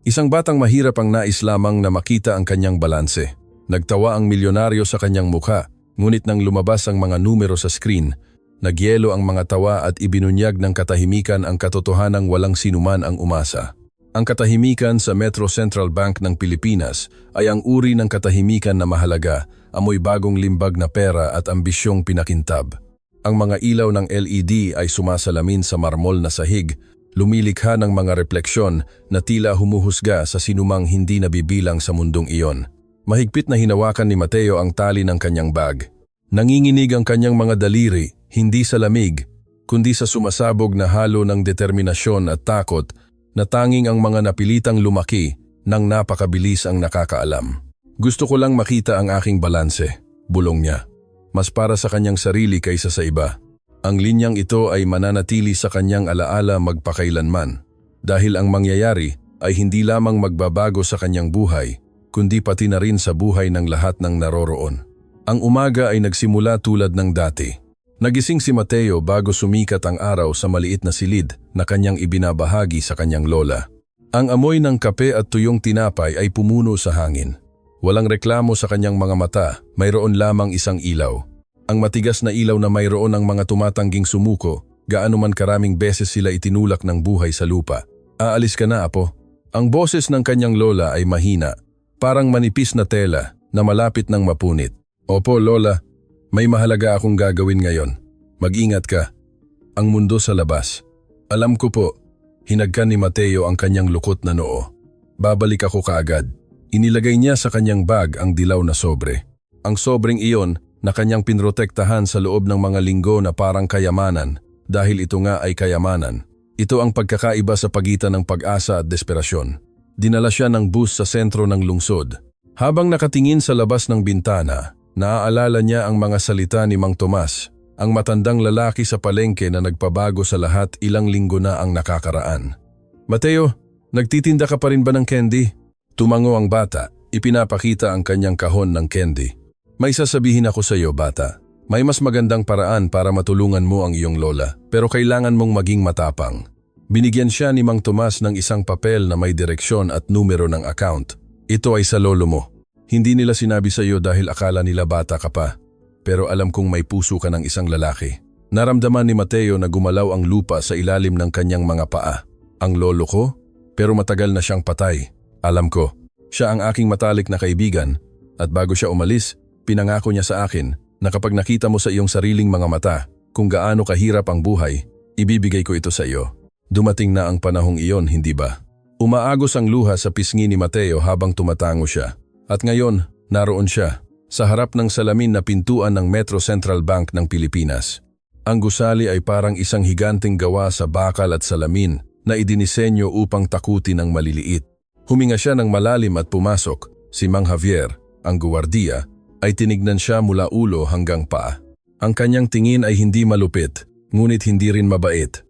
Isang batang mahirap ang nais lamang na makita ang kanyang balanse. Nagtawa ang milyonaryo sa kanyang mukha, ngunit nang lumabas ang mga numero sa screen, nagyelo ang mga tawa at ibinunyag ng katahimikan ang katotohanang walang sinuman ang umasa. Ang katahimikan sa Metro Central Bank ng Pilipinas ay ang uri ng katahimikan na mahalaga, amoy bagong limbag na pera at ambisyong pinakintab. Ang mga ilaw ng LED ay sumasalamin sa marmol na sahig, lumilikha ng mga refleksyon na tila humuhusga sa sinumang hindi nabibilang sa mundong iyon. Mahigpit na hinawakan ni Mateo ang tali ng kanyang bag. Nanginginig ang kanyang mga daliri, hindi sa lamig, kundi sa sumasabog na halo ng determinasyon at takot na tanging ang mga napilitang lumaki nang napakabilis ang nakakaalam. Gusto ko lang makita ang aking balanse, bulong niya. Mas para sa kanyang sarili kaysa sa iba. Ang linyang ito ay mananatili sa kanyang alaala magpakailanman, dahil ang mangyayari ay hindi lamang magbabago sa kanyang buhay, kundi pati na rin sa buhay ng lahat ng naroroon. Ang umaga ay nagsimula tulad ng dati. Nagising si Mateo bago sumikat ang araw sa maliit na silid na kanyang ibinabahagi sa kanyang lola. Ang amoy ng kape at tuyong tinapay ay pumuno sa hangin. Walang reklamo sa kanyang mga mata, mayroon lamang isang ilaw. Ang matigas na ilaw na mayroon ang mga tumatangging sumuko, gaano man karaming beses sila itinulak ng buhay sa lupa. Aalis ka na, apo. Ang boses ng kanyang lola ay mahina, parang manipis na tela na malapit ng mapunit. Opo, lola. May mahalaga akong gagawin ngayon. Mag-ingat ka. Ang mundo sa labas. Alam ko po, hinagkan ni Mateo ang kanyang lukot na noo. Babalik ako kaagad. Inilagay niya sa kanyang bag ang dilaw na sobre. Ang sobreng iyon na kanyang pinrotektahan sa loob ng mga linggo na parang kayamanan, dahil ito nga ay kayamanan. Ito ang pagkakaiba sa pagitan ng pag-asa at desperasyon. Dinala siya ng bus sa sentro ng lungsod. Habang nakatingin sa labas ng bintana, naaalala niya ang mga salita ni Mang Tomas, ang matandang lalaki sa palengke na nagpabago sa lahat ilang linggo na ang nakakaraan. Mateo, nagtitinda ka pa rin ba ng candy? Tumango ang bata, ipinapakita ang kanyang kahon ng candy. May sasabihin ako sa iyo, bata. May mas magandang paraan para matulungan mo ang iyong lola, pero kailangan mong maging matapang. Binigyan siya ni Mang Tomas ng isang papel na may direksyon at numero ng account. Ito ay sa lolo mo. Hindi nila sinabi sa iyo dahil akala nila bata ka pa. Pero alam kong may puso ka ng isang lalaki. Naramdaman ni Mateo na gumalaw ang lupa sa ilalim ng kanyang mga paa. Ang lolo ko? Pero matagal na siyang patay. Alam ko, siya ang aking matalik na kaibigan. At bago siya umalis, pinangako niya sa akin na kapag nakita mo sa iyong sariling mga mata kung gaano kahirap ang buhay, ibibigay ko ito sa iyo. Dumating na ang panahong iyon, hindi ba? Umaagos ang luha sa pisngi ni Mateo habang tumatango siya. At ngayon, naroon siya, sa harap ng salamin na pintuan ng Metro Central Bank ng Pilipinas. Ang gusali ay parang isang higanting gawa sa bakal at salamin na idinisenyo upang takutin ang maliliit. Huminga siya ng malalim at pumasok. Si Mang Javier, ang guwardiya, ay tinignan siya mula ulo hanggang paa. Ang kanyang tingin ay hindi malupit, ngunit hindi rin mabait.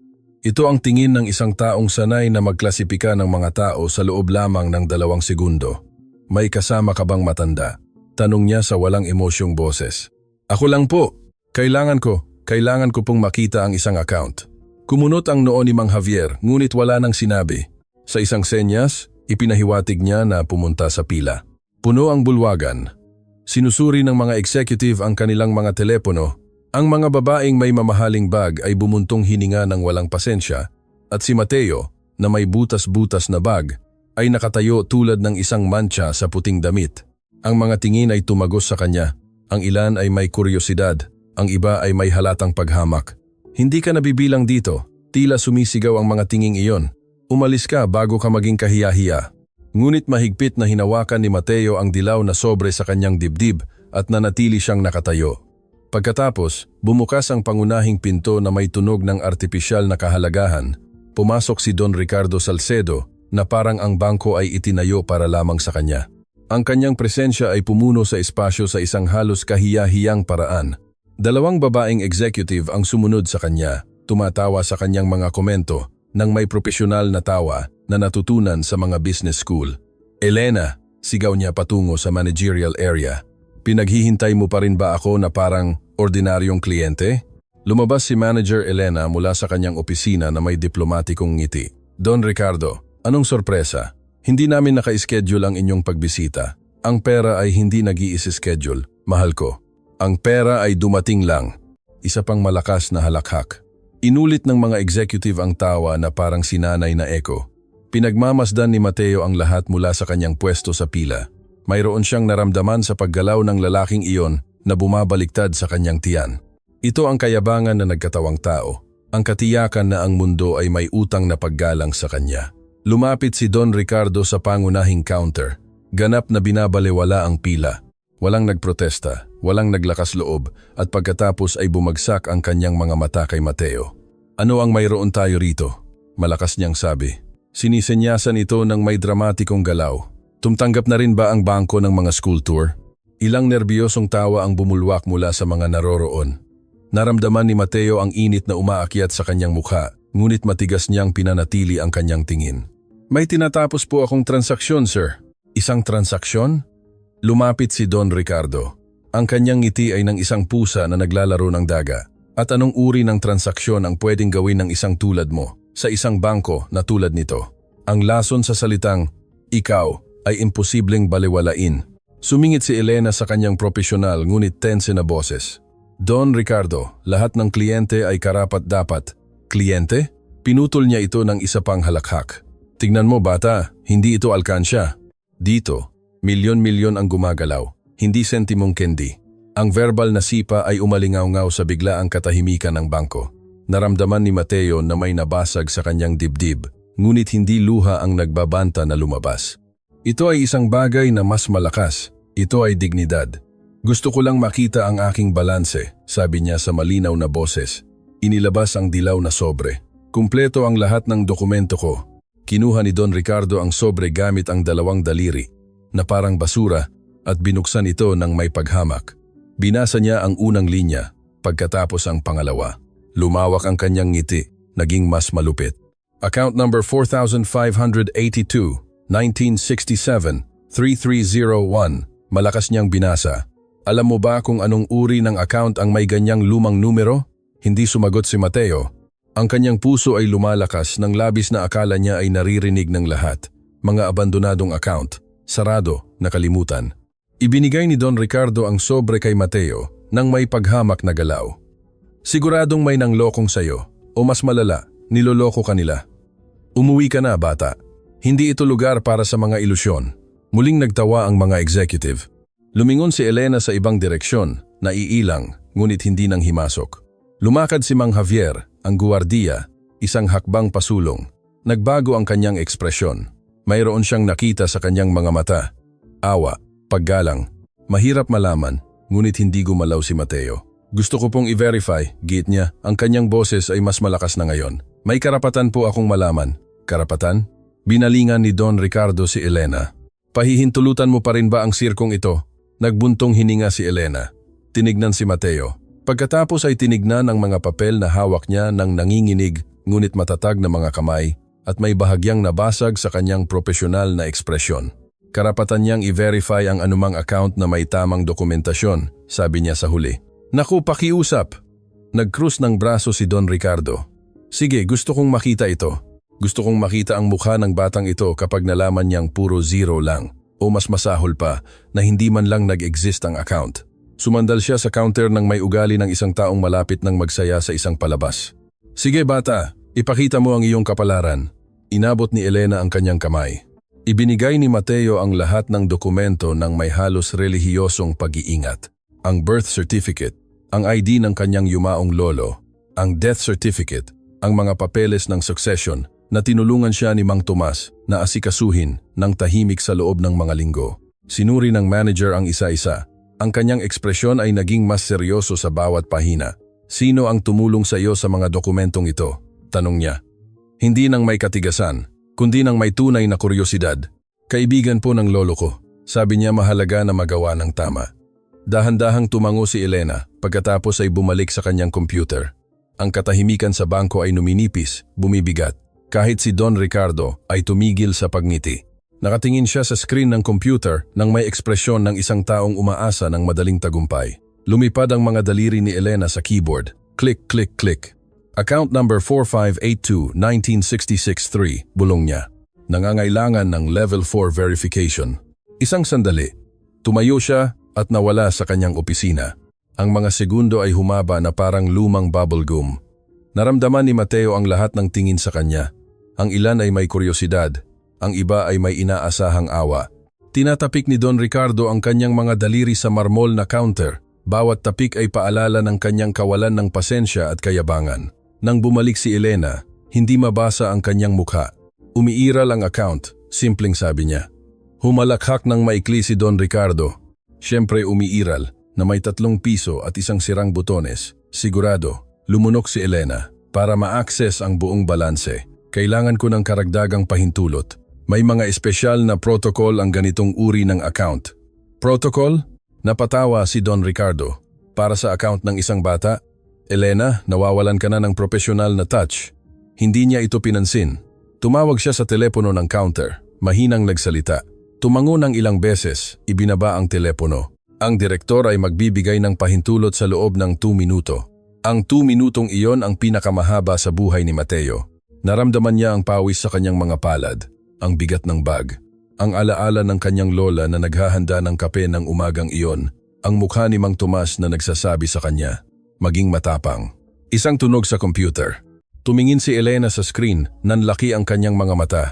Ito ang tingin ng isang taong sanay na magklasipika ng mga tao sa loob lamang ng 2 segundo. May kasama ka bang matanda? Tanong niya sa walang emosyong boses. Ako lang po. Kailangan ko pong makita ang isang account. Kumunot ang noo ni Mang Javier, ngunit wala nang sinabi. Sa isang senyas, ipinahiwatig niya na pumunta sa pila. Puno ang bulwagan. Sinusuri ng mga executive ang kanilang mga telepono. Ang mga babaeng may mamahaling bag ay bumuntong hininga ng walang pasensya, at si Mateo, na may butas-butas na bag, ay nakatayo tulad ng isang mancha sa puting damit. Ang mga tingin ay tumagos sa kanya. Ang ilan ay may kuryosidad, ang iba ay may halatang paghamak. Hindi ka nabibilang dito, tila sumisigaw ang mga tinging iyon. Umalis ka bago ka maging kahiya-hiya. Ngunit mahigpit na hinawakan ni Mateo ang dilaw na sobre sa kanyang dibdib at nanatili siyang nakatayo. Pagkatapos, bumukas ang pangunahing pinto na may tunog ng artipisyal na kahalagahan. Pumasok si Don Ricardo Salcedo na parang ang bangko ay itinayo para lamang sa kanya. Ang kanyang presensya ay pumuno sa espasyo sa isang halos kahiya-hiyang paraan. 2 babaeng executive ang sumunod sa kanya, tumatawa sa kanyang mga komento ng may propesyonal na tawa na natutunan sa mga business school. Elena, sigaw niya patungo sa managerial area. Pinaghihintay mo pa rin ba ako na parang ordinaryong kliyente? Lumabas si Manager Elena mula sa kanyang opisina na may diplomatikong ngiti. Don Ricardo, anong sorpresa? Hindi namin naka-schedule ang inyong pagbisita. Ang pera ay hindi nag-i-schedule, mahal ko. Ang pera ay dumating lang. Isa pang malakas na halakhak. Inulit ng mga executive ang tawa na parang sinanay na echo. Pinagmamasdan ni Mateo ang lahat mula sa kanyang pwesto sa pila. Mayroon siyang naramdaman sa paggalaw ng lalaking iyon na bumabaliktad sa kanyang tiyan. Ito ang kayabangan na nagkatawang tao. Ang katiyakan na ang mundo ay may utang na paggalang sa kanya. Lumapit si Don Ricardo sa pangunahing counter. Ganap na binabalewala ang pila. Walang nagprotesta, walang naglakas loob, at pagkatapos ay bumagsak ang kanyang mga mata kay Mateo. Ano ang mayroon tayo rito? Malakas niyang sabi. Sinisenyasan ito ng may dramatikong galaw. Tumtanggap na rin ba ang bangko ng mga school tour? Ilang nerbiyosong tawa ang bumulwak mula sa mga naroroon. Naramdaman ni Mateo ang init na umaakyat sa kanyang mukha, ngunit matigas niyang pinanatili ang kanyang tingin. May tinatapos po akong transaksyon, sir. Isang transaksyon? Lumapit si Don Ricardo. Ang kanyang ngiti ay ng isang pusa na naglalaro ng daga. At anong uri ng transaksyon ang pwedeng gawin ng isang tulad mo sa isang bangko na tulad nito? Ang lason sa salitang, ikaw, ay imposibleng baliwalain. Sumingit si Elena sa kanyang profesional ngunit tense na boses. Don Ricardo, lahat ng kliyente ay karapat-dapat. Kliyente? Pinutol niya ito ng isa pang halakhak. Tignan mo bata, hindi ito alkansya. Dito, milyon-milyon ang gumagalaw, hindi sentimong candy. Ang verbal na sipa ay umalingaw-ngaw sa biglaang katahimikan ng bangko. Naramdaman ni Mateo na may nabasag sa kanyang dibdib, ngunit hindi luha ang nagbabanta na lumabas. Ito ay isang bagay na mas malakas. Ito ay dignidad. Gusto ko lang makita ang aking balanse, sabi niya sa malinaw na boses. Inilabas ang dilaw na sobre. Kumpleto ang lahat ng dokumento ko. Kinuha ni Don Ricardo ang sobre gamit ang dalawang daliri, na parang basura, at binuksan ito ng may paghamak. Binasa niya ang unang linya, pagkatapos ang pangalawa. Lumawak ang kanyang ngiti, naging mas malupit. Account number 4582, 1967, 3301. Malakas niyang binasa. Alam mo ba kung anong uri ng account ang may ganyang lumang numero? Hindi sumagot si Mateo. Ang kanyang puso ay lumalakas nang labis na akala niya ay naririnig ng lahat. Mga abandonadong account, sarado, nakalimutan. Ibinigay ni Don Ricardo ang sobre kay Mateo nang may paghamak na galaw. Siguradong may nanglokong sayo, o mas malala, niloloko ka nila. Umuwi ka na, bata. Hindi ito lugar para sa mga ilusyon. Muling nagtawa ang mga executive. Lumingon si Elena sa ibang direksyon, naiilang, ngunit hindi nang himasok. Lumakad si Mang Javier, ang guwardiya, isang hakbang pasulong. Nagbago ang kanyang ekspresyon. Mayroon siyang nakita sa kanyang mga mata. Awa, paggalang. Mahirap malaman, ngunit hindi gumalaw si Mateo. Gusto ko pong i-verify, git niya, ang kanyang boses ay mas malakas na ngayon. May karapatan po akong malaman. Karapatan? Binalingan ni Don Ricardo si Elena. Pahihintulutan mo pa rin ba ang sirkong ito? Nagbuntong hininga si Elena. Tinignan si Mateo. Pagkatapos ay tinignan ang mga papel na hawak niya ng nanginginig ngunit matatag na mga kamay at may bahagyang nabasag sa kanyang profesional na ekspresyon. Karapatan niyang i-verify ang anumang account na may tamang dokumentasyon, sabi niya sa huli. Naku, pakiusap! Nag-krus ng braso si Don Ricardo. Sige, gusto kong makita ito. Gusto kong makita ang mukha ng batang ito kapag nalaman niyang puro zero lang o mas masahol pa na hindi man lang nag-exist ang account. Sumandal siya sa counter ng may ugali ng isang taong malapit ng magsaya sa isang palabas. Sige bata, ipakita mo ang iyong kapalaran. Inabot ni Elena ang kanyang kamay. Ibinigay ni Mateo ang lahat ng dokumento ng may halos relihiyosong pag-iingat. Ang birth certificate, ang ID ng kanyang yumaong lolo, ang death certificate, ang mga papeles ng succession na tinulungan siya ni Mang Tomas na asikasuhin ng tahimik sa loob ng mga linggo. Sinuri ng manager ang isa-isa. Ang kanyang ekspresyon ay naging mas seryoso sa bawat pahina. Sino ang tumulong sa iyo sa mga dokumentong ito? Tanong niya. Hindi nang may katigasan, kundi nang may tunay na kuryosidad. Kaibigan po ng lolo ko. Sabi niya mahalaga na magawa ng tama. Dahan-dahang tumango si Elena pagkatapos ay bumalik sa kanyang computer. Ang katahimikan sa bangko ay numinipis, bumibigat. Kahit si Don Ricardo ay tumigil sa pagngiti. Nakatingin siya sa screen ng computer nang may ekspresyon ng isang taong umaasa ng madaling tagumpay. Lumipad ang mga daliri ni Elena sa keyboard. Click, click, click. Account number 4582-1966-3, bulong niya. Nangangailangan ng Level 4 verification. Isang sandali. Tumayo siya at nawala sa kanyang opisina. Ang mga segundo ay humaba na parang lumang bubblegum. Naramdaman ni Mateo ang lahat ng tingin sa kanya. Ang ilan ay may kuryosidad, ang iba ay may inaasahang awa. Tinatapik ni Don Ricardo ang kanyang mga daliri sa marmol na counter. Bawat tapik ay paalala ng kanyang kawalan ng pasensya at kayabangan. Nang bumalik si Elena, hindi mabasa ang kanyang mukha. Umiiral ang account, simpleng sabi niya. Humalakhak ng maikli si Don Ricardo. Siyempre umiiral na may 3 piso at isang sirang butones. Sigurado, lumunok si Elena. Para ma-access ang buong balanse, kailangan ko ng karagdagang pahintulot. May mga espesyal na protocol ang ganitong uri ng account. Protocol? Napatawa si Don Ricardo. Para sa account ng isang bata, Elena, nawawalan ka na ng profesional na touch. Hindi niya ito pinansin. Tumawag siya sa telepono ng counter, mahinang nagsalita. Tumango ng ilang beses, ibinaba ang telepono. Ang direktor ay magbibigay ng pahintulot sa loob ng 2 minuto. Ang 2 minutong iyon ang pinakamahaba sa buhay ni Mateo. Naramdaman niya ang pawis sa kanyang mga palad, ang bigat ng bag, ang alaala ng kanyang lola na naghahanda ng kape ng umagang iyon, ang mukha ni Mang Tomas na nagsasabi sa kanya, maging matapang. Isang tunog sa computer. Tumingin si Elena sa screen, nanlaki ang kanyang mga mata.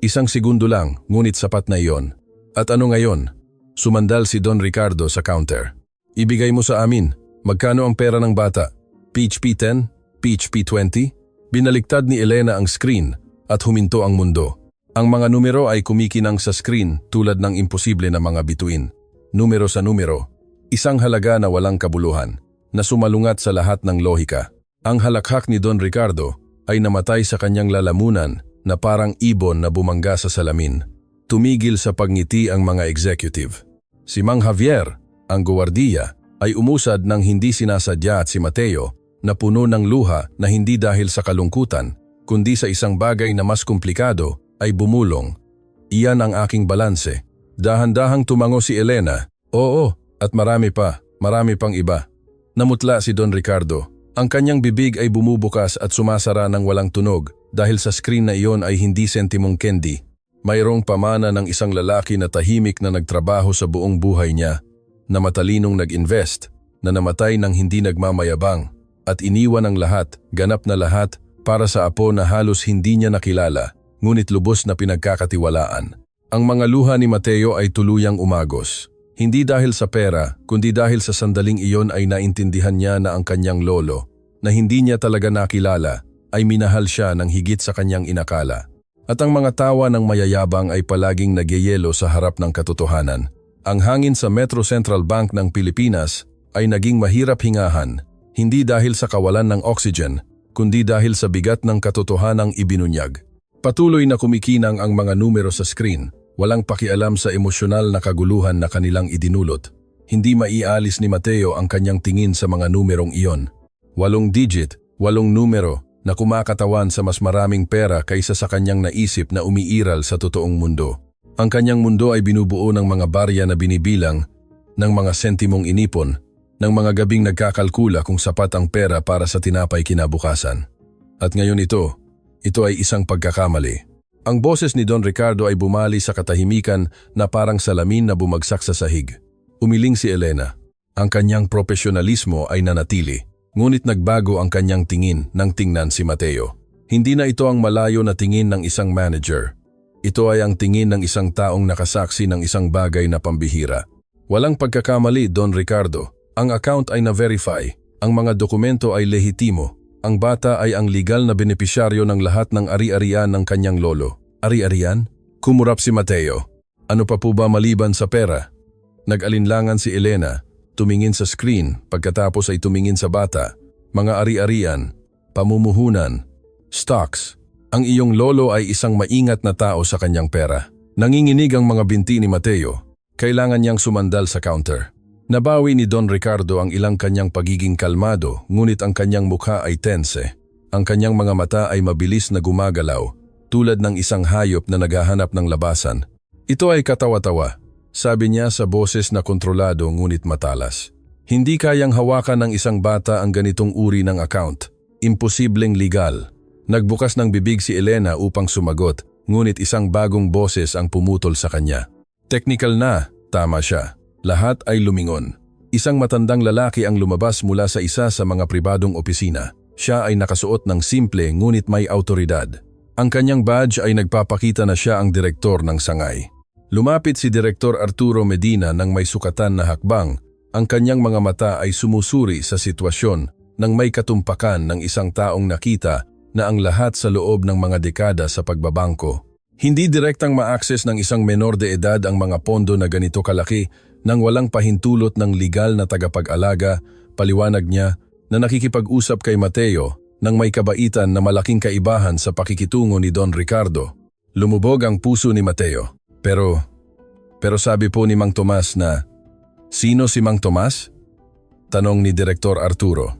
Isang segundo lang, ngunit sapat na iyon. At ano ngayon? Sumandal si Don Ricardo sa counter. Ibigay mo sa amin, magkano ang pera ng bata? PHP 10? PHP 20? Binaliktad ni Elena ang screen at huminto ang mundo. Ang mga numero ay kumikinang sa screen tulad ng imposible na mga bituin. Numero sa numero. Isang halaga na walang kabuluhan, na sumalungat sa lahat ng lohika. Ang halakhak ni Don Ricardo ay namatay sa kanyang lalamunan na parang ibon na bumangga sa salamin. Tumigil sa pagngiti ang mga executive. Si Mang Javier, ang guwardiya, ay umusad ng hindi sinasadya at si Mateo na puno ng luha na hindi dahil sa kalungkutan, kundi sa isang bagay na mas komplikado ay bumulong. Iyan ang aking balanse. Dahan-dahang tumango si Elena. Oo, at marami pang iba. Namutla si Don Ricardo. Ang kanyang bibig ay bumubukas at sumasara ng walang tunog dahil sa screen na iyon ay hindi sentimong candy. Mayroong pamana ng isang lalaki na tahimik na nagtrabaho sa buong buhay niya, na matalinong nag-invest, na namatay ng hindi nagmamayabang, at iniwan ang lahat, ganap na lahat, para sa apo na halos hindi niya nakilala, ngunit lubos na pinagkakatiwalaan. Ang mga luha ni Mateo ay tuluyang umagos. Hindi dahil sa pera, kundi dahil sa sandaling iyon ay naintindihan niya na ang kanyang lolo, na hindi niya talaga nakilala, ay minahal siya ng higit sa kanyang inakala. At ang mga tawa ng mayayabang ay palaging nagyayelo sa harap ng katotohanan. Ang hangin sa Metro Central Bank ng Pilipinas ay naging mahirap hingahan, hindi dahil sa kawalan ng oxygen, kundi dahil sa bigat ng katotohanang ibinunyag. Patuloy na kumikinang ang mga numero sa screen, walang pakialam sa emosyonal na kaguluhan na kanilang idinulot. Hindi maialis ni Mateo ang kanyang tingin sa mga numerong iyon. 8 digit, 8 numero na kumakatawan sa mas maraming pera kaysa sa kanyang naisip na umiiral sa totoong mundo. Ang kanyang mundo ay binubuo ng mga barya na binibilang, ng mga sentimong inipon, ng mga gabing nagkakalkula kung sapat ang pera para sa tinapay kinabukasan. At ngayon ito ay isang pagkakamali. Ang boses ni Don Ricardo ay bumali sa katahimikan na parang salamin na bumagsak sa sahig. Umiling si Elena. Ang kanyang profesionalismo ay nanatili, ngunit nagbago ang kanyang tingin nang tingnan si Mateo. Hindi na ito ang malayo na tingin ng isang manager. Ito ay ang tingin ng isang taong nakasaksi ng isang bagay na pambihira. Walang pagkakamali, Don Ricardo. Ang account ay na-verify, ang mga dokumento ay lehitimo, ang bata ay ang legal na benepisyaryo ng lahat ng ari-arian ng kanyang lolo. Ari-arian? Kumurap si Mateo. Ano pa po ba maliban sa pera? Nag-alinlangan si Elena, tumingin sa screen, pagkatapos ay tumingin sa bata. Mga ari-arian, pamumuhunan, stocks. Ang iyong lolo ay isang maingat na tao sa kanyang pera. Nanginginig ang mga binti ni Mateo. Kailangan niyang sumandal sa counter. Nabawi ni Don Ricardo ang ilang kanyang pagiging kalmado, ngunit ang kanyang mukha ay tense. Ang kanyang mga mata ay mabilis na gumagalaw, tulad ng isang hayop na naghahanap ng labasan. Ito ay katawa-tawa, sabi niya sa boses na kontrolado ngunit matalas. Hindi kayang hawakan ng isang bata ang ganitong uri ng account. Imposibleng legal. Nagbukas ng bibig si Elena upang sumagot, ngunit isang bagong boses ang pumutol sa kanya. Technical na, tama siya. Lahat ay lumingon. Isang matandang lalaki ang lumabas mula sa isa sa mga pribadong opisina. Siya ay nakasuot ng simple ngunit may autoridad. Ang kanyang badge ay nagpapakita na siya ang direktor ng sangay. Lumapit si Direktor Arturo Medina ng may sukatan na hakbang. Ang kanyang mga mata ay sumusuri sa sitwasyon nang may katumpakan ng isang taong nakita na ang lahat sa loob ng mga dekada sa pagbabangko. Hindi direktang ma-access ng isang menor de edad ang mga pondo na ganito kalaki nang walang pahintulot ng legal na tagapag-alaga. Paliwanag niya na nakikipag-usap kay Mateo nang may kabaitan na malaking kaibahan sa pakikitungo ni Don Ricardo. Lumubog ang puso ni Mateo. Pero sabi po ni Mang Tomas na, "Sino si Mang Tomas?" Tanong ni Direktor Arturo.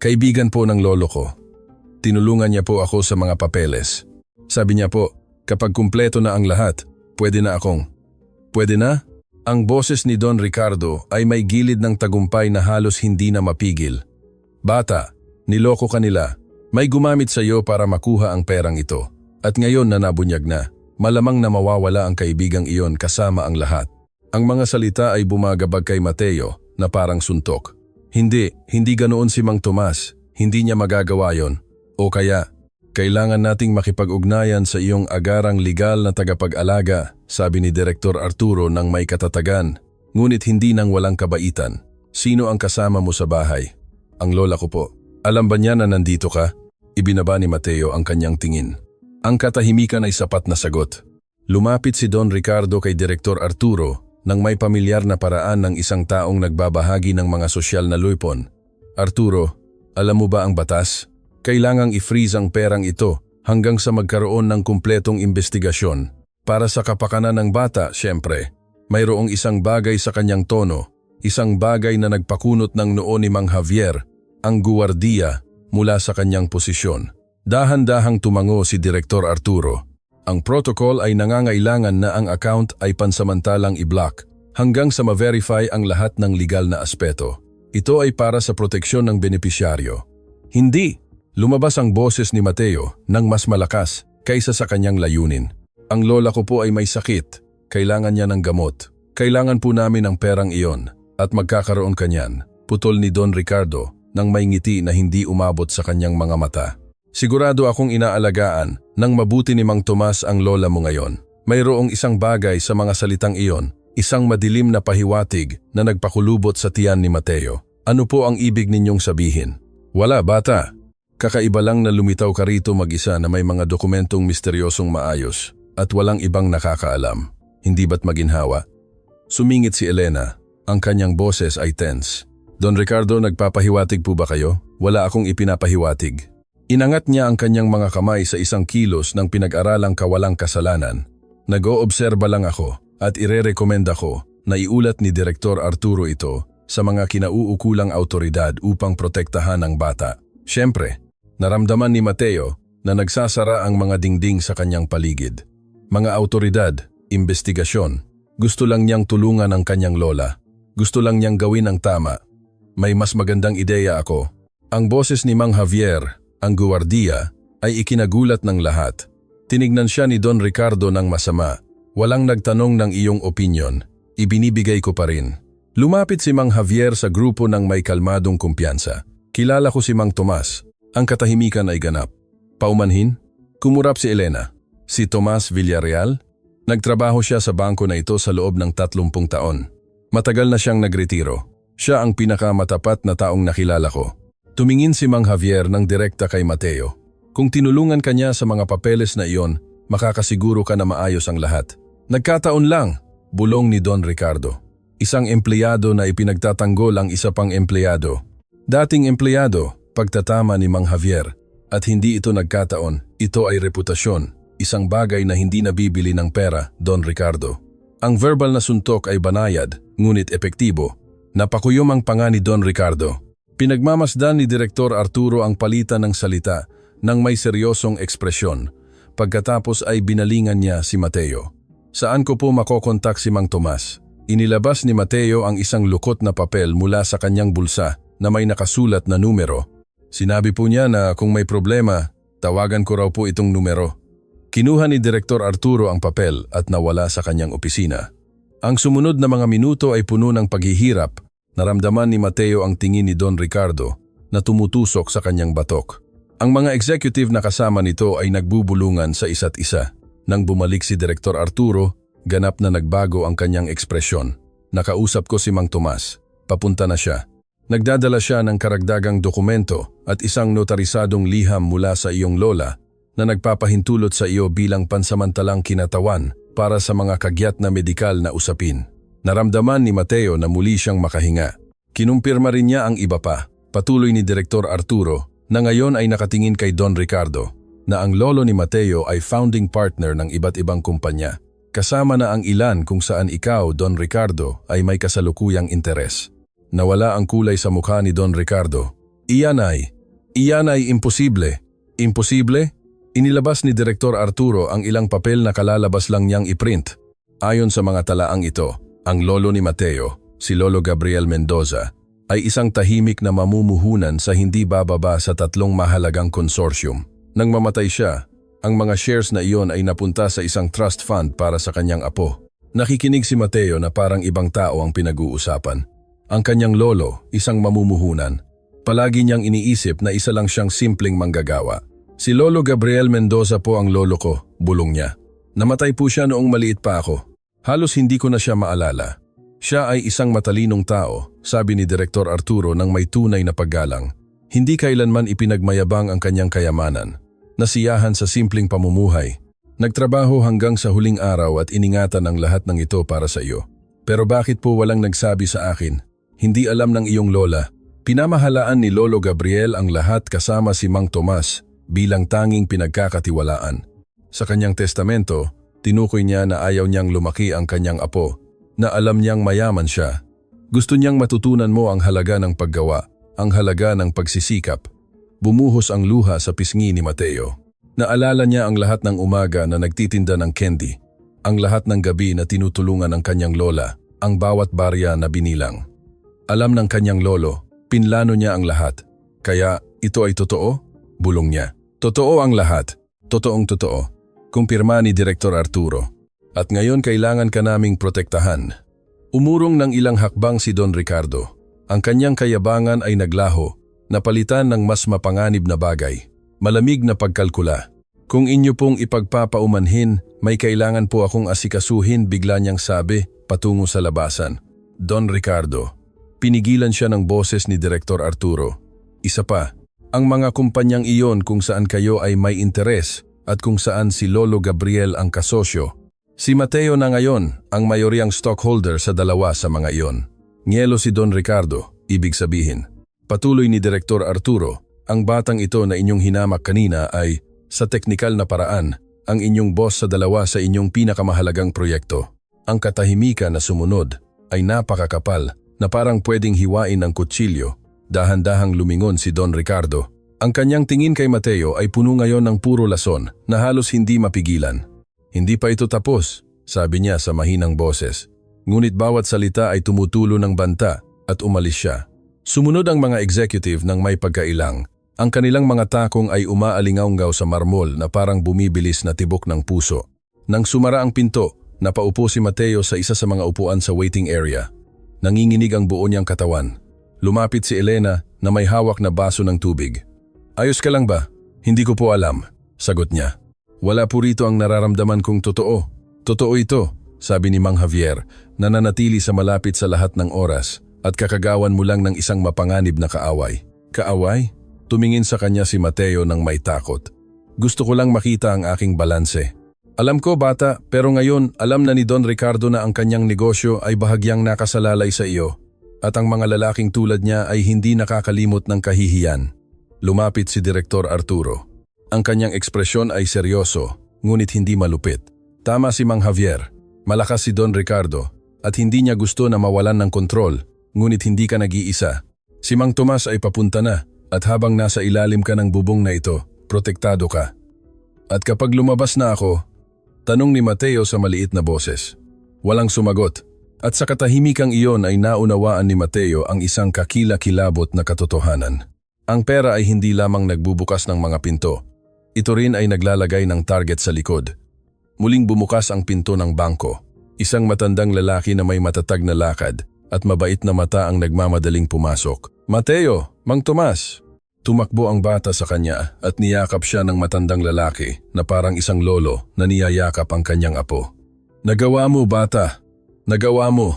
"Kaibigan po ng lolo ko. Tinulungan niya po ako sa mga papeles. Sabi niya po, kapag kumpleto na ang lahat, pwede na akong." "Pwede na?" Ang boses ni Don Ricardo ay may gilid ng tagumpay na halos hindi na mapigil. "Bata, niloko ka nila. May gumamit sa iyo para makuha ang perang ito. At ngayon na nabunyag na, malamang na mawawala ang kaibigang iyon kasama ang lahat." Ang mga salita ay bumagabag kay Mateo na parang suntok. Hindi ganoon si Mang Tomas. Hindi niya magagawa yon. O kaya, "Kailangan nating makipag-ugnayan sa iyong agarang legal na tagapag-alaga," sabi ni Direktor Arturo ng may katatagan, ngunit hindi nang walang kabaitan. "Sino ang kasama mo sa bahay?" "Ang lola ko po." "Alam ba niya na nandito ka?" Ibinaba ni Mateo ang kanyang tingin. Ang katahimikan ay sapat na sagot. Lumapit si Don Ricardo kay Direktor Arturo nang may pamilyar na paraan ng isang taong nagbabahagi ng mga sosyal na lupon. "Arturo, alam mo ba ang batas? Kailangang i-freeze ang perang ito hanggang sa magkaroon ng kumpletong investigasyon. Para sa kapakanan ng bata, syempre, mayroong isang bagay sa kanyang tono, isang bagay na nagpakunot ng noo ni Mang Javier, ang guwardiya mula sa kanyang posisyon." Dahan-dahang tumango si Direktor Arturo. Ang protocol ay nangangailangan na ang account ay pansamantalang i-block hanggang sa ma-verify ang lahat ng legal na aspeto. Ito ay para sa proteksyon ng benepisyaryo. "Hindi!" Lumabas ang boses ni Mateo nang mas malakas kaysa sa kanyang layunin. "Ang lola ko po ay may sakit. Kailangan niya ng gamot. Kailangan po namin ang perang iyon at magkakaroon kanyan." Putol ni Don Ricardo nang may ngiti na hindi umabot sa kanyang mga mata. "Sigurado akong inaalagaan ng mabuti ni Mang Tomas ang lola mo ngayon. Mayroong isang bagay sa mga salitang iyon, isang madilim na pahiwatig na nagpakulubot sa tiyan ni Mateo. Ano po ang ibig ninyong sabihin?" "Wala, bata. Kakaiba lang na lumitaw ka rito mag-isa na may mga dokumentong misteryosong maayos at walang ibang nakakaalam. Hindi ba't maginhawa?" Sumingit si Elena. Ang kanyang boses ay tense. "Don Ricardo, nagpapahiwatig po ba kayo?" "Wala akong ipinapahiwatig." Inangat niya ang kanyang mga kamay sa isang kilos ng pinag-aralang kawalang kasalanan. "Nag-oobserba lang ako at irerekomenda ko na iulat ni Direktor Arturo ito sa mga kinauukulang autoridad upang protektahan ang bata." Siyempre, naramdaman ni Mateo na nagsasara ang mga dingding sa kanyang paligid. Mga autoridad, investigasyon, gusto lang niyang tulungan ang kanyang lola. Gusto lang niyang gawin ang tama. "May mas magandang ideya ako." Ang boses ni Mang Javier, ang guwardiya, ay ikinagulat ng lahat. Tinignan siya ni Don Ricardo ng masama. "Walang nagtanong ng iyong opinyon. Ibinibigay ko pa rin." Lumapit si Mang Javier sa grupo ng may kalmadong kumpiyansa. "Kilala ko si Mang Tomas." Ang katahimikan ay ganap. "Paumanhin?" Kumurap si Elena. "Si Tomas Villarreal?" Nagtrabaho siya sa bangko na ito sa loob ng 30 taon. Matagal na siyang nagretiro. Siya ang pinakamatapat na taong nakilala ko. Tumingin si Mang Javier ng direkta kay Mateo. "Kung tinulungan ka niya sa mga papeles na iyon, makakasiguro ka na maayos ang lahat." "Nagkataon lang," bulong ni Don Ricardo. Isang empleyado na ipinagtatanggol ang isa pang empleyado. Dating empleyado, pagtatama ni Mang Javier. At hindi ito nagkataon, ito ay reputasyon, isang bagay na hindi nabibili ng pera, Don Ricardo. Ang verbal na suntok ay banayad, ngunit epektibo. Napakuyom ang panga ni Don Ricardo. Pinagmamasdan ni Direktor Arturo ang palitan ng salita nang may seryosong ekspresyon. Pagkatapos ay binalingan niya si Mateo. "Saan ko po makokontak si Mang Tomas?" Inilabas ni Mateo ang isang lukot na papel mula sa kanyang bulsa na may nakasulat na numero. Sinabi po niya na kung may problema, tawagan ko raw po itong numero. Kinuha ni Direktor Arturo ang papel at nawala sa kanyang opisina. Ang sumunod na mga minuto ay puno ng paghihirap. Naramdaman ni Mateo ang tingin ni Don Ricardo na tumutusok sa kanyang batok. Ang mga executive na kasama nito ay nagbubulungan sa isa't isa. Nang bumalik si Direktor Arturo, ganap na nagbago ang kanyang ekspresyon. Nakausap ko si Mang Tomas. Papunta na siya. Nagdadala siya ng karagdagang dokumento at isang notarisadong liham mula sa iyong lola na nagpapahintulot sa iyo bilang pansamantalang kinatawan para sa mga kagyat na medikal na usapin. Naramdaman ni Mateo na muli siyang makahinga. Kinumpirma rin niya ang iba pa, patuloy ni Direktor Arturo, na ngayon ay nakatingin kay Don Ricardo, na ang lolo ni Mateo ay founding partner ng iba't ibang kumpanya. Kasama na ang ilan kung saan ikaw, Don Ricardo, ay may kasalukuyang interes. Nawala ang kulay sa mukha ni Don Ricardo. Iyan ay imposible. Imposible? Inilabas ni Direktor Arturo ang ilang papel na kalalabas lang niyang iprint. Ayon sa mga talaang ito, ang lolo ni Mateo, si Lolo Gabriel Mendoza, ay isang tahimik na mamumuhunan sa hindi bababa sa 3 mahalagang konsorsyum. Nang mamatay siya, ang mga shares na iyon ay napunta sa isang trust fund para sa kanyang apo. Nakikinig si Mateo na parang ibang tao ang pinag-uusapan. Ang kanyang lolo, isang mamumuhunan. Palagi niyang iniisip na isa lang siyang simpleng manggagawa. Si Lolo Gabriel Mendoza po ang lolo ko, bulong niya. Namatay po siya noong maliit pa ako. Halos hindi ko na siya maalala. Siya ay isang matalinong tao, sabi ni Direktor Arturo nang may tunay na paggalang. Hindi kailanman ipinagmayabang ang kanyang kayamanan. Nasiyahan sa simpleng pamumuhay. Nagtrabaho hanggang sa huling araw at iningatan ang lahat ng ito para sa iyo. Pero bakit po walang nagsabi sa akin? Hindi alam ng iyong lola. Pinamahalaan ni Lolo Gabriel ang lahat kasama si Mang Tomas bilang tanging pinagkakatiwalaan. Sa kanyang testamento, tinukoy niya na ayaw niyang lumaki ang kanyang apo, na alam niyang mayaman siya. Gusto niyang matutunan mo ang halaga ng paggawa, ang halaga ng pagsisikap. Bumuhos ang luha sa pisngi ni Mateo. Naalala niya ang lahat ng umaga na nagtitinda ng candy, ang lahat ng gabi na tinutulungan ng kanyang lola, ang bawat barya na binilang. Alam ng kanyang lolo, pinlano niya ang lahat. Kaya, ito ay totoo? Bulong niya. Totoo ang lahat. Totoong totoo. Kumpirma ni Direktor Arturo. At ngayon kailangan ka naming protektahan. Umurong ng ilang hakbang si Don Ricardo. Ang kanyang kayabangan ay naglaho, napalitan ng mas mapanganib na bagay. Malamig na pagkalkula. Kung inyo pong ipagpapaumanhin, may kailangan po akong asikasuhin, bigla niyang sabi, patungo sa labasan. Don Ricardo. Pinigilan siya ng boses ni Direktor Arturo. Isa pa, ang mga kumpanyang iyon kung saan kayo ay may interes at kung saan si Lolo Gabriel ang kasosyo. Si Mateo na ngayon ang mayoryang stockholder sa 2 sa mga iyon. Ngelo si Don Ricardo, ibig sabihin. Patuloy ni Direktor Arturo, ang batang ito na inyong hinamak kanina ay, sa teknikal na paraan, ang inyong boss sa 2 sa inyong pinakamahalagang proyekto. Ang katahimikan na sumunod ay napakakapal na parang pwedeng hiwain ng kutsilyo. Dahan-dahang lumingon si Don Ricardo. Ang kanyang tingin kay Mateo ay puno ngayon ng puro lason na halos hindi mapigilan. Hindi pa ito tapos, sabi niya sa mahinang boses. Ngunit bawat salita ay tumutulo ng banta at umalis siya. Sumunod ang mga executive ng may pagkailang. Ang kanilang mga takong ay umaalingaw-ngaw sa marmol na parang bumibilis na tibok ng puso. Nang sumara ang pinto, napaupo si Mateo sa isa sa mga upuan sa waiting area. Nanginginig ang buo niyang katawan. Lumapit si Elena na may hawak na baso ng tubig. Ayos ka lang ba? Hindi ko po alam, sagot niya. Wala po rito ang nararamdaman kong totoo. Totoo ito, sabi ni Mang Javier, na nanatili sa malapit sa lahat ng oras at kakagawan mo lang ng isang mapanganib na kaaway. Kaaway? Tumingin sa kanya si Mateo ng may takot. Gusto ko lang makita ang aking balanse. Alam ko bata, pero ngayon alam na ni Don Ricardo na ang kanyang negosyo ay bahagyang nakasalalay sa iyo at ang mga lalaking tulad niya ay hindi nakakalimot ng kahihiyan. Lumapit si Direktor Arturo. Ang kanyang ekspresyon ay seryoso, ngunit hindi malupit. Tama si Mang Javier, malakas si Don Ricardo at hindi niya gusto na mawalan ng kontrol, ngunit hindi ka nag-iisa. Si Mang Tomas ay papunta na at habang nasa ilalim ka ng bubong na ito, protektado ka. At kapag lumabas na ako, tanong ni Mateo sa maliit na boses. Walang sumagot. At sa katahimikang iyon ay naunawaan ni Mateo ang isang kakila-kilabot na katotohanan. Ang pera ay hindi lamang nagbubukas ng mga pinto. Ito rin ay naglalagay ng target sa likod. Muling bumukas ang pinto ng bangko. Isang matandang lalaki na may matatag na lakad at mabait na mata ang nagmamadaling pumasok. "Mateo, Mang Tomas!" Tumakbo ang bata sa kanya at niyakap siya ng matandang lalaki na parang isang lolo na niyayakap ang kanyang apo. "Nagawa mo, bata. Nagawa mo.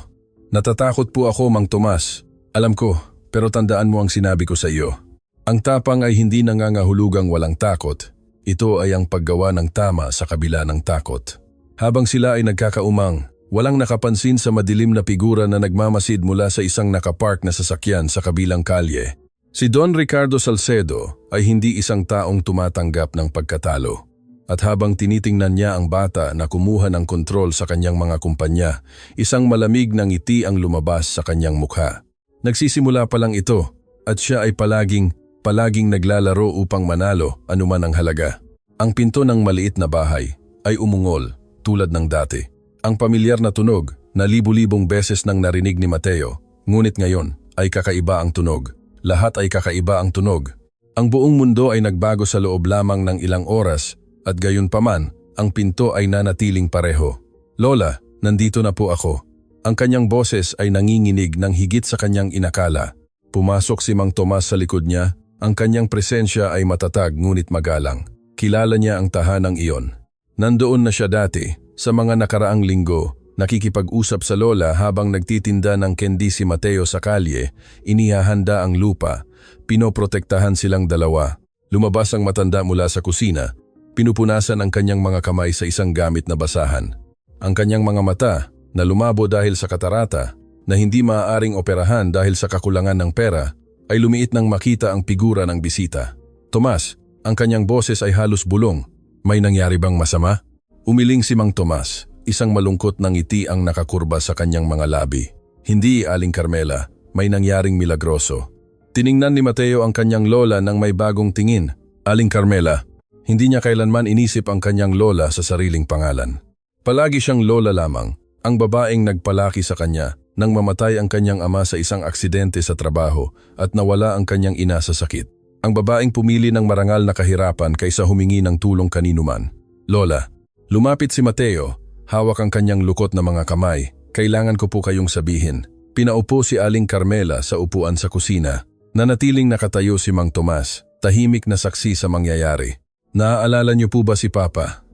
Natatakot po ako, Mang Tomas. Alam ko, pero tandaan mo ang sinabi ko sa iyo. Ang tapang ay hindi nangangahulugang walang takot. Ito ay ang paggawa ng tama sa kabila ng takot." Habang sila ay nagkakaumang, walang nakapansin sa madilim na figura na nagmamasid mula sa isang nakapark na sasakyan sa kabilang kalye. Si Don Ricardo Salcedo ay hindi isang taong tumatanggap ng pagkatalo. At habang tinitingnan niya ang bata na kumuha ng kontrol sa kanyang mga kumpanya, isang malamig na ngiti ang lumabas sa kanyang mukha. Nagsisimula pa lang ito at siya ay palaging naglalaro upang manalo anuman ang halaga. Ang pinto ng maliit na bahay ay umungol tulad ng dati. Ang pamilyar na tunog na libu-libong beses nang narinig ni Mateo, ngunit ngayon ay kakaiba ang tunog. Lahat ay kakaiba ang tunog. Ang buong mundo ay nagbago sa loob lamang ng ilang oras at gayunpaman ang pinto ay nanatiling pareho. "Lola, nandito na po ako." Ang kanyang boses ay nanginginig ng higit sa kanyang inakala. Pumasok si Mang Tomas sa likod niya. Ang kanyang presensya ay matatag ngunit magalang. Kilala niya ang tahanang iyon. Nandoon na siya dati, sa mga nakaraang linggo, nakikipag-usap sa lola habang nagtitinda ng candy si Mateo sa kalye, inihahanda ang lupa, pinoprotektahan silang dalawa. Lumabas ang matanda mula sa kusina, pinupunasan ang kanyang mga kamay sa isang gamit na basahan. Ang kanyang mga mata, na lumabo dahil sa katarata, na hindi maaaring operahan dahil sa kakulangan ng pera, ay lumiit nang makita ang figura ng bisita. "Tomas," ang kanyang boses ay halos bulong. "May nangyari bang masama?" Umiling si Mang Tomas, isang malungkot na ngiti ang nakakurba sa kanyang mga labi. "Hindi, Aling Carmela, may nangyaring milagroso." Tiningnan ni Mateo ang kanyang lola nang may bagong tingin. "Aling Carmela," hindi niya kailanman inisip ang kanyang lola sa sariling pangalan. Palagi siyang lola lamang, ang babaeng nagpalaki sa kanya nang mamatay ang kanyang ama sa isang aksidente sa trabaho at nawala ang kanyang ina sa sakit. Ang babaeng pumili ng marangal na kahirapan kaysa humingi ng tulong kaninuman. "Lola," lumapit si Mateo, hawak ang kanyang lukot na mga kamay. "Kailangan ko po kayong sabihin." Pinaupo si Aling Carmela sa upuan sa kusina. Nanatiling nakatayo si Mang Tomas, tahimik na saksi sa mangyayari. "Naaalala niyo po ba si Papa?"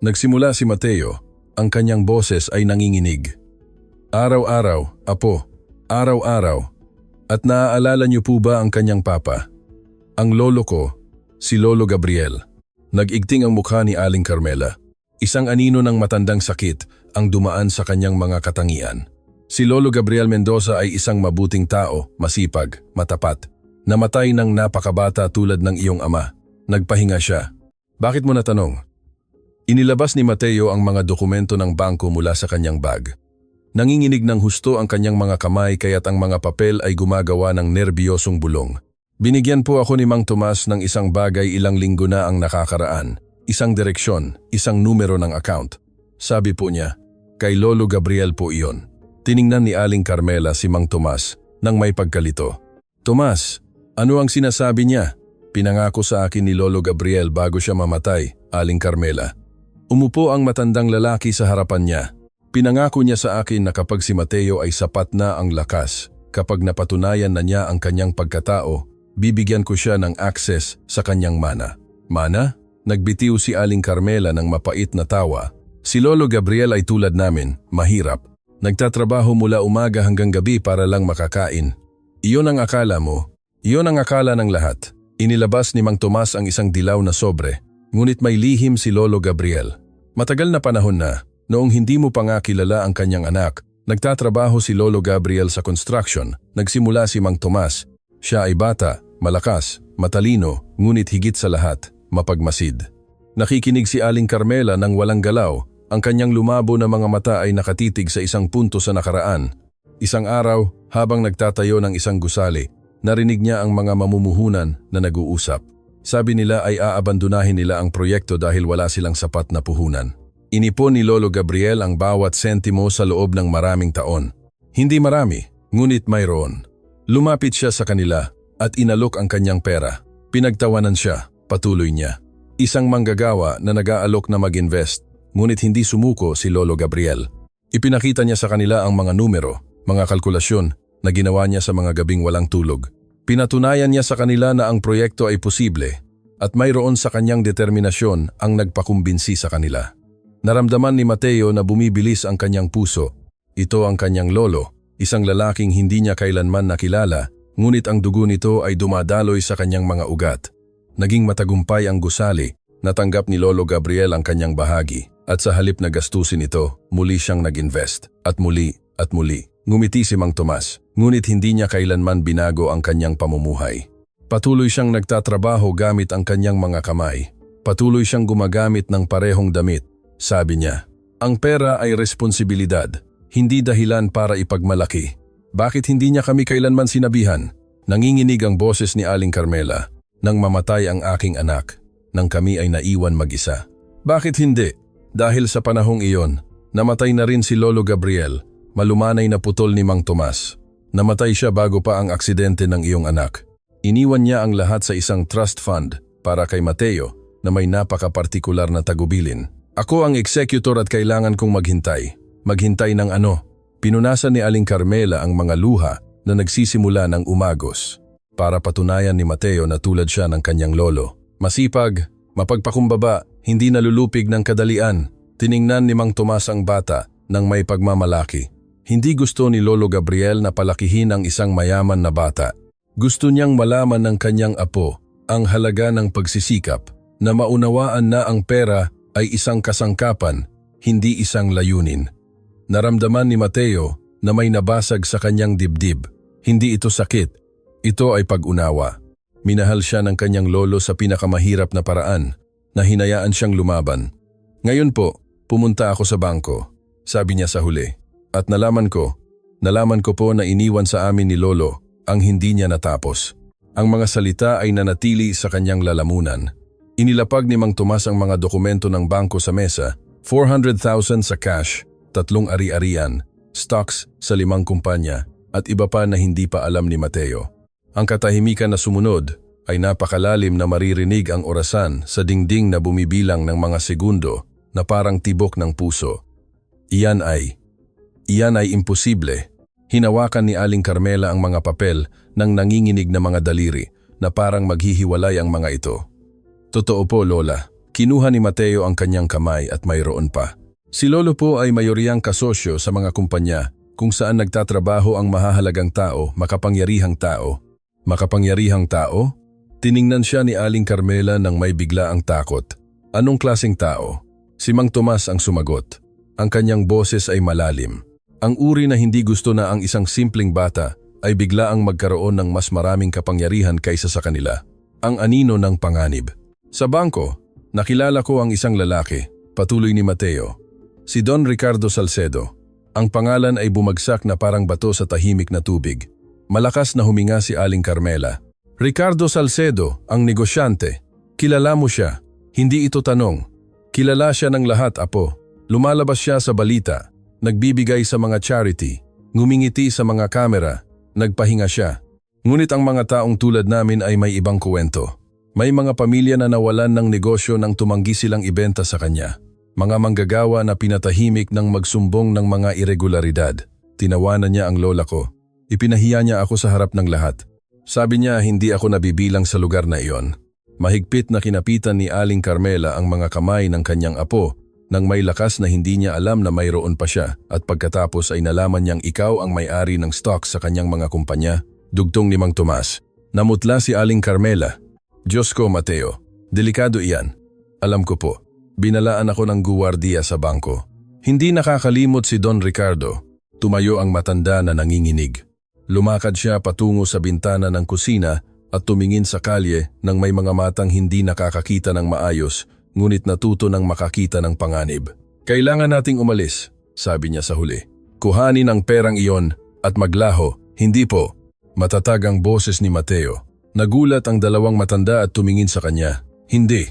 Nagsimula si Mateo, ang kanyang boses ay nanginginig. "Araw-araw, apo, araw-araw. At naaalala niyo po ba ang kanyang papa? Ang lolo ko, si Lolo Gabriel." Nag-igting ang mukha ni Aling Carmela. Isang anino ng matandang sakit ang dumaan sa kanyang mga katangian. Si Lolo Gabriel Mendoza ay isang mabuting tao, masipag, matapat. Namatay ng napakabata tulad ng iyong ama. Nagpahinga siya. "Bakit mo natanong?" Inilabas ni Mateo ang mga dokumento ng bangko mula sa kanyang bag. Nanginginig ng husto ang kanyang mga kamay kaya't ang mga papel ay gumagawa ng nerbiyosong bulong. "Binigyan po ako ni Mang Tomas ng isang bagay ilang linggo na ang nakakaraan. Isang direksyon, isang numero ng account. Sabi po niya, kay Lolo Gabriel po iyon." Tiningnan ni Aling Carmela si Mang Tomas nang may pagkalito. "Tomas, ano ang sinasabi niya?" "Pinangako sa akin ni Lolo Gabriel bago siya mamatay, Aling Carmela." Umupo ang matandang lalaki sa harapan niya. "Pinangako niya sa akin na kapag si Mateo ay sapat na ang lakas, kapag napatunayan na niya ang kanyang pagkatao, bibigyan ko siya ng access sa kanyang mana." "Mana?" Nagbitiw si Aling Carmela ng mapait na tawa. "Si Lolo Gabriel ay tulad namin, mahirap. Nagtatrabaho mula umaga hanggang gabi para lang makakain. Iyon ang akala mo. Iyon ang akala ng lahat." Inilabas ni Mang Tomas ang isang dilaw na sobre, ngunit may lihim si Lolo Gabriel. Matagal na panahon na, noong hindi mo pa nga kilala ang kanyang anak, nagtatrabaho si Lolo Gabriel sa construction. Nagsimula si Mang Tomas. Siya ay bata, malakas, matalino, ngunit higit sa lahat, mapagmasid. Nakikinig si Aling Carmela nang walang galaw. Ang kanyang lumabo na mga mata ay nakatitig sa isang punto sa nakaraan. Isang araw, habang nagtatayo ng isang gusali, narinig niya ang mga mamumuhunan na nag-uusap. Sabi nila ay aabandonahin nila ang proyekto dahil wala silang sapat na puhunan. Inipon ni Lolo Gabriel ang bawat sentimo sa loob ng maraming taon. Hindi marami, ngunit mayroon. Lumapit siya sa kanila at inalok ang kanyang pera. Pinagtawanan siya, patuloy niya. Isang manggagawa na nag-aalok na mag-invest, ngunit hindi sumuko si Lolo Gabriel. Ipinakita niya sa kanila ang mga numero, mga kalkulasyon na ginawa niya sa mga gabing walang tulog. Pinatunayan niya sa kanila na ang proyekto ay posible at mayroon sa kanyang determinasyon ang nagpakumbinsi sa kanila. Naramdaman ni Mateo na bumibilis ang kanyang puso. Ito ang kanyang lolo, isang lalaking hindi niya kailanman nakilala, ngunit ang dugo nito ay dumadaloy sa kanyang mga ugat. Naging matagumpay ang gusali, natanggap ni Lolo Gabriel ang kanyang bahagi, at sa halip na gastusin ito, muli siyang nag-invest. At muli, ngumiti si Mang Tomas, ngunit hindi niya kailanman binago ang kanyang pamumuhay. Patuloy siyang nagtatrabaho gamit ang kanyang mga kamay. Patuloy siyang gumagamit ng parehong damit. Sabi niya, ang pera ay responsibilidad, hindi dahilan para ipagmalaki. Bakit hindi niya kami kailanman sinabihan? Nanginginig ang boses ni Aling Carmela. Nang mamatay ang aking anak, nang kami ay naiwan mag-isa. Bakit hindi? Dahil sa panahong iyon, namatay na rin si Lolo Gabriel, malumanay na putol ni Mang Tomas. Namatay siya bago pa ang aksidente ng iyong anak. Iniwan niya ang lahat sa isang trust fund para kay Mateo na may napaka-partikular na tagubilin. Ako ang executor at kailangan kong maghintay. Maghintay ng ano? Pinunasan ni Aling Carmela ang mga luha na nagsisimula ng umagos. Para patunayan ni Mateo na tulad siya ng kanyang lolo. Masipag, mapagpakumbaba, hindi nalulupig ng kadalian. Tiningnan ni Mang Tomas ang bata nang may pagmamalaki. Hindi gusto ni Lolo Gabriel na palakihin ang isang mayaman na bata. Gusto niyang malaman ng kanyang apo ang halaga ng pagsisikap, na maunawaan na ang pera ay isang kasangkapan, hindi isang layunin. Naramdaman ni Mateo na may nabasag sa kanyang dibdib. Hindi ito sakit. Ito ay pag-unawa. Minahal siya ng kanyang lolo sa pinakamahirap na paraan, na hinayaan siyang lumaban. Ngayon po, pumunta ako sa bangko, sabi niya sa huli. At nalaman ko po na iniwan sa amin ni Lolo ang hindi niya natapos. Ang mga salita ay nanatili sa kanyang lalamunan. Inilapag ni Mang Tomas ang mga dokumento ng bangko sa mesa, 400,000 sa cash, 3 ari-arian, stocks sa 5 kumpanya, at iba pa na hindi pa alam ni Mateo. Ang katahimikan na sumunod ay napakalalim na maririnig ang orasan sa dingding na bumibilang ng mga segundo na parang tibok ng puso. Iyan ay imposible. Hinawakan ni Aling Carmela ang mga papel ng nanginginig na mga daliri na parang maghihiwalay ang mga ito. Totoo po, Lola. Kinuha ni Mateo ang kanyang kamay at mayroon pa. Si Lolo po ay mayoryang kasosyo sa mga kumpanya kung saan nagtatrabaho ang mahahalagang tao, makapangyarihang tao. Makapangyarihang tao? Tiningnan siya ni Aling Carmela nang may bigla ang takot. Anong klaseng tao? Si Mang Tomas ang sumagot. Ang kanyang boses ay malalim. Ang uri na hindi gusto na ang isang simpleng bata ay biglaang magkaroon ng mas maraming kapangyarihan kaysa sa kanila. Ang anino ng panganib. Sa bangko, nakilala ko ang isang lalaki, patuloy ni Mateo. Si Don Ricardo Salcedo. Ang pangalan ay bumagsak na parang bato sa tahimik na tubig. Malakas na huminga si Aling Carmela. Ricardo Salcedo, ang negosyante. Kilala mo siya. Hindi ito tanong. Kilala siya ng lahat, apo. Lumalabas siya sa balita. Nagbibigay sa mga charity. Ngumingiti sa mga kamera. Nagpahinga siya. Ngunit ang mga taong tulad namin ay may ibang kuwento. May mga pamilya na nawalan ng negosyo nang tumanggi silang ibenta sa kanya. Mga manggagawa na pinatahimik ng magsumbong ng mga irregularidad. Tinawanan niya ang lola ko. Ipinahiya niya ako sa harap ng lahat. Sabi niya hindi ako nabibilang sa lugar na iyon. Mahigpit na kinapitan ni Aling Carmela ang mga kamay ng kanyang apo nang may lakas na hindi niya alam na mayroon pa siya at pagkatapos ay nalaman niyang ikaw ang may-ari ng stock sa kanyang mga kumpanya. Dugtong ni Mang Tomas. Namutla si Aling Carmela. Diyos ko, Mateo. Delikado iyan. Alam ko po. Binalaan ako ng guwardiya sa bangko. Hindi nakakalimot si Don Ricardo. Tumayo ang matanda na nanginginig. Lumakad siya patungo sa bintana ng kusina at tumingin sa kalye nang may mga matang hindi nakakakita ng maayos, ngunit natuto ng makakita ng panganib. Kailangan nating umalis, sabi niya sa huli. Kuhanin ang perang iyon at maglaho. Hindi po. Matatag ang boses ni Mateo. Nagulat ang dalawang matanda at tumingin sa kanya. Hindi.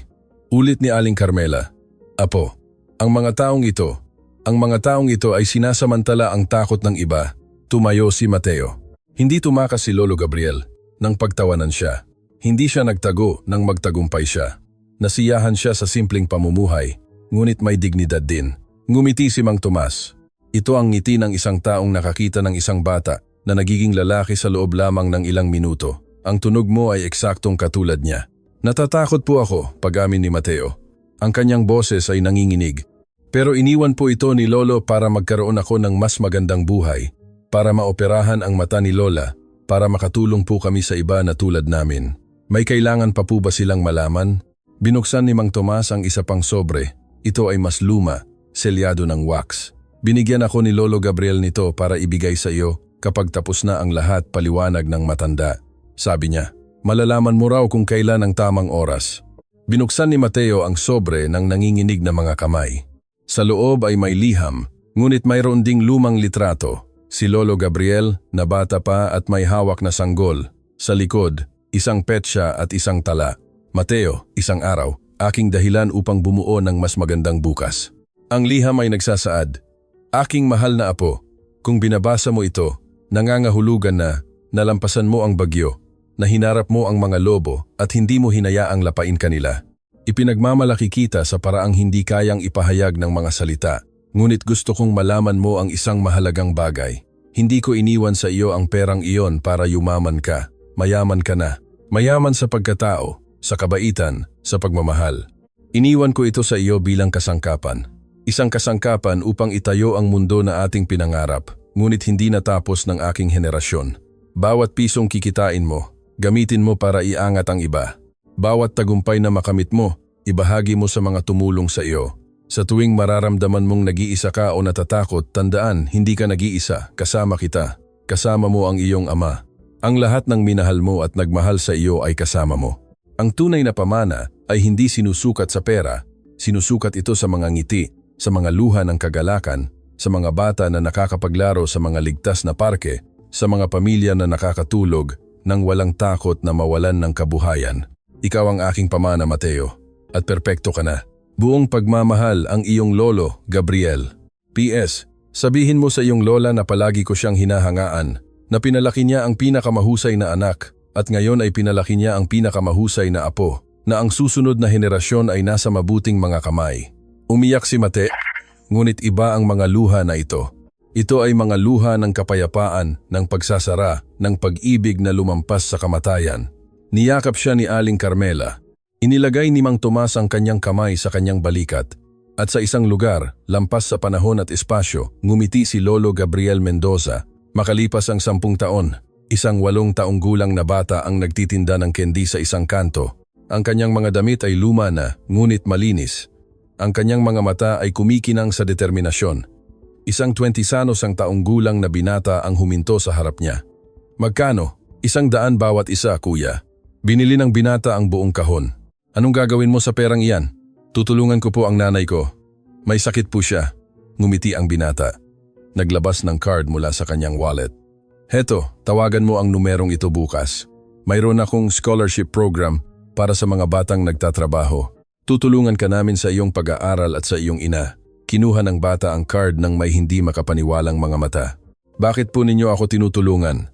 Ulit ni Aling Carmela. Apo, ang mga taong ito ay sinasamantala ang takot ng iba. Tumayo si Mateo. Hindi tumakas si Lolo Gabriel nang pagtawanan siya. Hindi siya nagtago nang magtagumpay siya. Nasiyahan siya sa simpleng pamumuhay, ngunit may dignidad din. Ngumiti si Mang Tomas. Ito ang ngiti ng isang taong nakakita ng isang bata na nagiging lalaki sa loob lamang ng ilang minuto. Ang tunog mo ay eksaktong katulad niya. Natatakot po ako, pag-amin ni Mateo. Ang kanyang boses ay nanginginig. Pero iniwan po ito ni Lolo para magkaroon ako ng mas magandang buhay, para maoperahan ang mata ni Lola, para makatulong po kami sa iba na tulad namin. May kailangan pa po ba silang malaman? Binuksan ni Mang Tomas ang isa pang sobre. Ito ay mas luma, selyado ng wax. Binigyan ako ni Lolo Gabriel nito para ibigay sa iyo kapag tapos na ang lahat, paliwanag ng matanda. Sabi niya, malalaman mo raw kung kailan ang tamang oras. Binuksan ni Mateo ang sobre ng nanginginig na mga kamay. Sa loob ay may liham, ngunit mayroon ding lumang litrato. Si Lolo Gabriel na bata pa at may hawak na sanggol. Sa likod, isang petsa at isang tala. Mateo, isang araw, aking dahilan upang bumuo ng mas magandang bukas. Ang liham ay nagsasaad, aking mahal na apo, kung binabasa mo ito, nangangahulugan na nalampasan mo ang bagyo, na hinarap mo ang mga lobo at hindi mo hinayaang lapain kanila. Ipinagmamalaki kita sa paraang hindi kayang ipahayag ng mga salita, ngunit gusto kong malaman mo ang isang mahalagang bagay. Hindi ko iniwan sa iyo ang perang iyon para yumaman ka. Mayaman ka na. Mayaman sa pagkatao, sa kabaitan, sa pagmamahal. Iniwan ko ito sa iyo bilang kasangkapan. Isang kasangkapan upang itayo ang mundo na ating pinangarap, ngunit hindi natapos ng aking henerasyon. Bawat pisong kikitain mo, gamitin mo para iangat ang iba. Bawat tagumpay na makamit mo, ibahagi mo sa mga tumulong sa iyo. Sa tuwing mararamdaman mong nag-iisa ka o natatakot, tandaan, hindi ka nag-iisa, kasama kita. Kasama mo ang iyong ama. Ang lahat ng minahal mo at nagmahal sa iyo ay kasama mo. Ang tunay na pamana ay hindi sinusukat sa pera, sinusukat ito sa mga ngiti, sa mga luha ng kagalakan, sa mga bata na nakakapaglaro sa mga ligtas na parke, sa mga pamilya na nakakatulog nang walang takot na mawalan ng kabuhayan. Ikaw ang aking pamana, Mateo, at perpekto ka na. Buong pagmamahal ang iyong lolo, Gabriel. P.S. Sabihin mo sa iyong lola na palagi ko siyang hinahangaan, na pinalaki niya ang pinakamahusay na anak, at ngayon ay pinalaki niya ang pinakamahusay na apo, na ang susunod na henerasyon ay nasa mabuting mga kamay. Umiyak si Mate, ngunit iba ang mga luha na ito. Ito ay mga luha ng kapayapaan, ng pagsasara, ng pag-ibig na lumampas sa kamatayan. Niyakap siya ni Aling Carmela. Inilagay ni Mang Tomas ang kanyang kamay sa kanyang balikat. At sa isang lugar, lampas sa panahon at espasyo, ngumiti si Lolo Gabriel Mendoza. Makalipas ang 10 taon, isang 8 taong gulang na bata ang nagtitinda ng candy sa isang kanto. Ang kanyang mga damit ay luma na, ngunit malinis. Ang kanyang mga mata ay kumikinang sa determinasyon. Isang 20 sanos ang taong gulang na binata ang huminto sa harap niya. Magkano? 100 bawat isa, kuya. Binili ng binata ang buong kahon. Anong gagawin mo sa perang iyan? Tutulungan ko po ang nanay ko. May sakit po siya. Ngumiti ang binata. Naglabas ng card mula sa kanyang wallet. Heto, tawagan mo ang numerong ito bukas. Mayroon akong scholarship program para sa mga batang nagtatrabaho. Tutulungan ka namin sa iyong pag-aaral at sa iyong ina. Kinuha ng bata ang card ng may hindi makapaniwalang mga mata. Bakit po ninyo ako tinutulungan?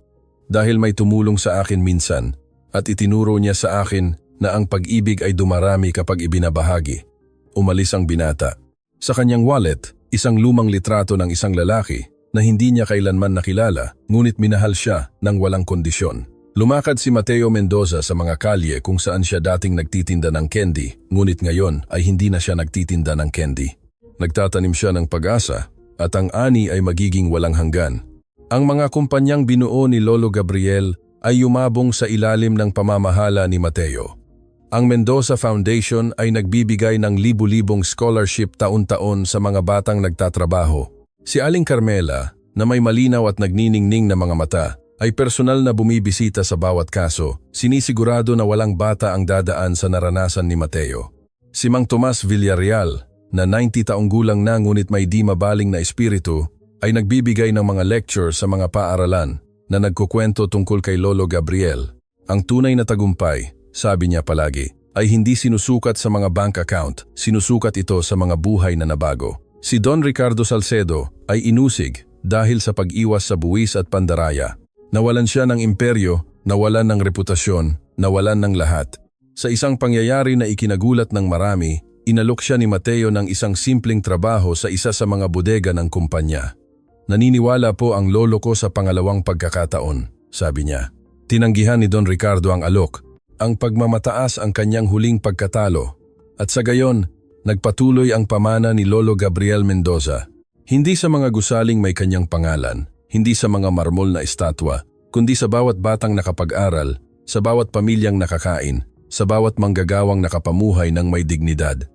Dahil may tumulong sa akin minsan at itinuro niya sa akin na ang pag-ibig ay dumarami kapag ibinabahagi. Umalis ang binata. Sa kanyang wallet, isang lumang litrato ng isang lalaki na hindi niya kailanman nakilala, ngunit minahal siya ng walang kondisyon. Lumakad si Mateo Mendoza sa mga kalye kung saan siya dating nagtitinda ng candy, ngunit ngayon ay hindi na siya nagtitinda ng candy. Nagtatanim siya ng pag-asa at ang ani ay magiging walang hanggan. Ang mga kumpanyang binuo ni Lolo Gabriel ay yumabong sa ilalim ng pamamahala ni Mateo. Ang Mendoza Foundation ay nagbibigay ng libu-libong scholarship taon-taon sa mga batang nagtatrabaho. Si Aling Carmela, na may malinaw at nagniningning na mga mata, ay personal na bumibisita sa bawat kaso, sinisigurado na walang bata ang dadaan sa naranasan ni Mateo. Si Mang Tomas Villarreal, na 90 taong gulang na ngunit may di mabaling na espiritu, ay nagbibigay ng mga lecture sa mga paaralan na nagkukwento tungkol kay Lolo Gabriel. Ang tunay na tagumpay, sabi niya palagi, ay hindi sinusukat sa mga bank account, sinusukat ito sa mga buhay na nabago. Si Don Ricardo Salcedo ay inusig dahil sa pag-iwas sa buwis at pandaraya. Nawalan siya ng imperyo, nawalan ng reputasyon, nawalan ng lahat. Sa isang pangyayari na ikinagulat ng marami, inalok siya ni Mateo ng isang simpleng trabaho sa isa sa mga bodega ng kumpanya. Naniniwala po ang lolo ko sa pangalawang pagkakataon, sabi niya. Tinanggihan ni Don Ricardo ang alok, ang pagmamataas ang kanyang huling pagkatalo, at sa gayon, nagpatuloy ang pamana ni Lolo Gabriel Mendoza. Hindi sa mga gusaling may kanyang pangalan, hindi sa mga marmol na estatwa, kundi sa bawat batang nakapag-aral, sa bawat pamilyang nakakain, sa bawat manggagawang nakapamuhay ng may dignidad.